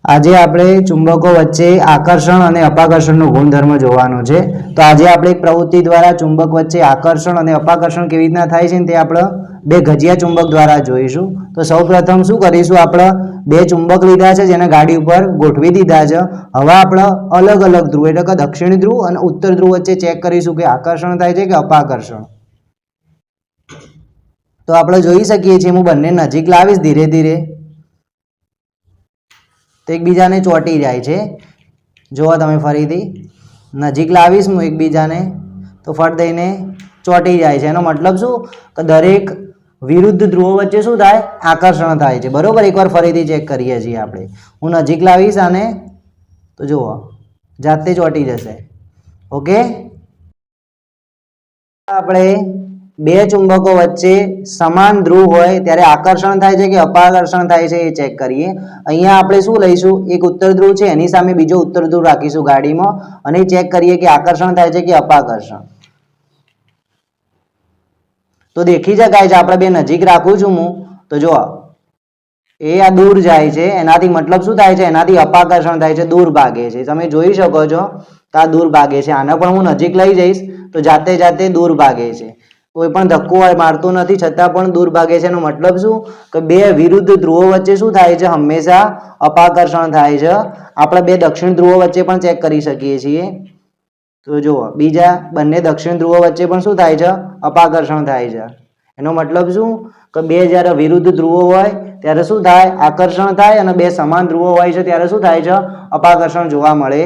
આજે આપણે ચુંબકો વચ્ચે આકર્ષણ અને અપાકર્ષણનો ગુણધર્મ જોવાનો છે। તો આજે આપણે એક પ્રવૃત્તિ દ્વારા ચુંબક વચ્ચે આકર્ષણ અને અપાકર્ષણ કેવી રીતના થાય છે તે આપણે બે ગજિયા ચુંબક દ્વારા જોઈશું। તો સૌપ્રથમ શું કરીશું, આપણે બે ચુંબક લીધા છે જેને ગાડી ઉપર ગોઠવી દીધા છે। હવે આપણે અલગ અલગ ધ્રુવ એટલે કે દક્ષિણ ધ્રુવ અને ઉત્તર ધ્રુવ વચ્ચે ચેક કરીશું કે આકર્ષણ થાય છે કે અપાકર્ષણ। તો આપણે જોઈ શકીએ છીએ, હું બંને નજીક લાવીશ ધીરે ધીરે તો એકબીજાને ચોંટી જાય છે। જુઓ તમે, ફરીથી નજીક લાવીશ હું એકબીજાને તો ફટ દઈને ચોંટી જાય છે। એનો મતલબ શું કે દરેક વિરુદ્ધ ધ્રુવો વચ્ચે શું થાય, આકર્ષણ થાય છે, બરોબર। એકવાર ફરીથી ચેક કરીએ છીએ આપણે। હું નજીક લાવીશ આને તો જુઓ જાતે ચોંટી જશે। ઓકે, આપણે બે ચુંબકો વચ્ચે સમાન ધ્રુવ હોય ત્યારે આકર્ષણ થાય છે કે અપાકર્ષણ થાય છે એ ચેક કરીએ। અહીંયા આપણે શું લઈશું, એક ઉત્તર ધ્રુવ છે એની સામે બીજો ઉત્તર ધ્રુવ રાખીશું ગાડીમાં અને ચેક કરીએ કે આકર્ષણ થાય છે કે અપાકર્ષણ। તો દેખી શકાય છે, આપણે બે નજીક રાખું છું હું તો જો એ આ દૂર જાય છે, એનાથી મતલબ શું થાય છે, એનાથી અપાકર્ષણ થાય છે, દૂર ભાગે છે। તમે જોઈ શકો છો કે આ દૂર ભાગે છે। આને પણ હું નજીક લઈ જઈશ તો જાતે જાતે દૂર ભાગે છે, કોઈ પણ ધક્કો મારતો નથી છતાં પણ દૂર ભાગે છે। એનો મતલબ શું કે બે વિરુદ્ધ ધ્રુવો વચ્ચે શું થાય છે, હંમેશા અપાકર્ષણ થાય છે। આપણે બે દક્ષિણ ધ્રુવો વચ્ચે પણ ચેક કરી શકીએ છીએ। તો જુઓ બીજા બંને દક્ષિણ ધ્રુવો વચ્ચે પણ શું થાય છે, અપાકર્ષણ થાય છે। એનો મતલબ શું કે બે જ્યારે વિરુદ્ધ ધ્રુવો હોય ત્યારે શું થાય, આકર્ષણ થાય, અને બે સમાન ધ્રુવો હોય છે ત્યારે શું થાય છે, અપાકર્ષણ જોવા મળે।